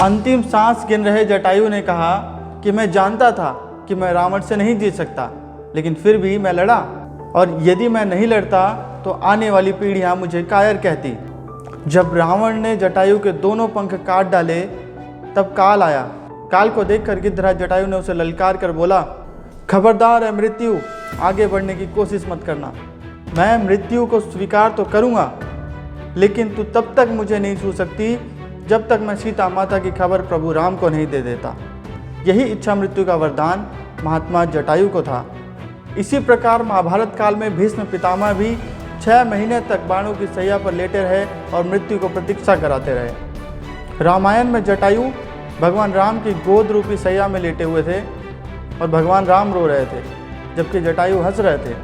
अंतिम सांस गिन रहे जटायु ने कहा कि मैं जानता था कि मैं रावण से नहीं जीत सकता, लेकिन फिर भी मैं लड़ा, और यदि मैं नहीं लड़ता तो आने वाली पीढ़ियां मुझे कायर कहती। जब रावण ने जटायु के दोनों पंख काट डाले तब काल आया। काल को देखकर गिद्धराज जटायु ने उसे ललकार कर बोला, खबरदार है मृत्यु, आगे बढ़ने की कोशिश मत करना। मैं मृत्यु को स्वीकार तो करूँगा, लेकिन तू तब तक मुझे नहीं छू सकती जब तक मैं सीता माता की खबर प्रभु राम को नहीं दे देता। यही इच्छा मृत्यु का वरदान महात्मा जटायु को था। इसी प्रकार महाभारत काल में भीष्म पितामह भी 6 महीने तक बाणों की सैया पर लेटे रहे और मृत्यु को प्रतीक्षा कराते रहे। रामायण में जटायु भगवान राम की गोद रूपी सैया में लेटे हुए थे और भगवान राम रो रहे थे, जबकि जटायु हंस रहे थे।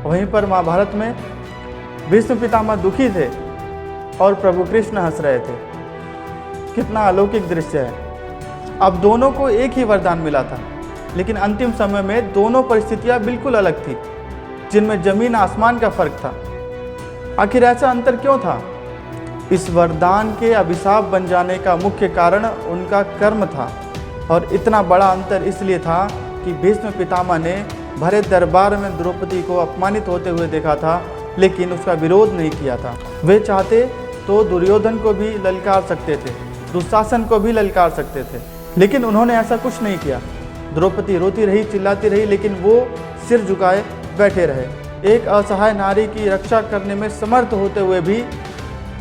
वहीं पर महाभारत में भीष्म पितामह दुखी थे और प्रभु कृष्ण हंस रहे थे। कितना अलौकिक दृश्य है। अब दोनों को एक ही वरदान मिला था, लेकिन अंतिम समय में दोनों परिस्थितियां बिल्कुल अलग थी, जिनमें जमीन आसमान का फर्क था। आखिर ऐसा अंतर क्यों था? इस वरदान के अभिशाप बन जाने का मुख्य कारण उनका कर्म था, और इतना बड़ा अंतर इसलिए था कि भीष्म पितामह ने भरे दरबार में द्रौपदी को अपमानित होते हुए देखा था, लेकिन उसका विरोध नहीं किया था। वे चाहते तो दुर्योधन को भी ललकार सकते थे, दुशासन को भी ललकार सकते थे, लेकिन उन्होंने ऐसा कुछ नहीं किया। द्रौपदी रोती रही, चिल्लाती रही, लेकिन वो सिर झुकाए बैठे रहे। एक असहाय नारी की रक्षा करने में समर्थ होते हुए भी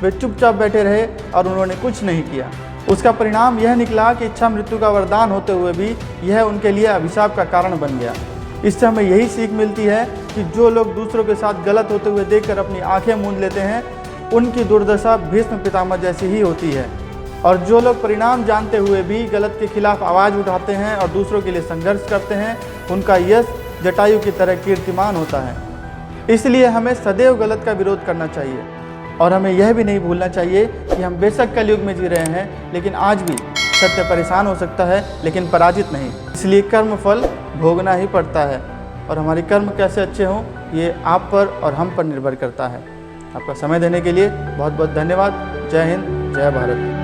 वे चुपचाप बैठे रहे और उन्होंने कुछ नहीं किया। उसका परिणाम यह निकला कि इच्छा मृत्यु का वरदान होते हुए भी यह उनके लिए अभिशाप का कारण बन गया। इससे हमें यही सीख मिलती है कि जो लोग दूसरों के साथ गलत होते हुए देखकर अपनी आंखें मूंद लेते हैं, उनकी दुर्दशा भीष्म पितामह जैसी ही होती है। और जो लोग परिणाम जानते हुए भी गलत के खिलाफ आवाज़ उठाते हैं और दूसरों के लिए संघर्ष करते हैं, उनका यश जटायु की तरह कीर्तिमान होता है। इसलिए हमें सदैव गलत का विरोध करना चाहिए, और हमें यह भी नहीं भूलना चाहिए कि हम बेशक कलयुग में जी रहे हैं, लेकिन आज भी सत्य परेशान हो सकता है, लेकिन पराजित नहीं। इसलिए कर्म फल भोगना ही पड़ता है, और हमारे कर्म कैसे अच्छे हों ये आप पर और हम पर निर्भर करता है। आपका समय देने के लिए बहुत बहुत धन्यवाद। जय हिंद, जय भारत।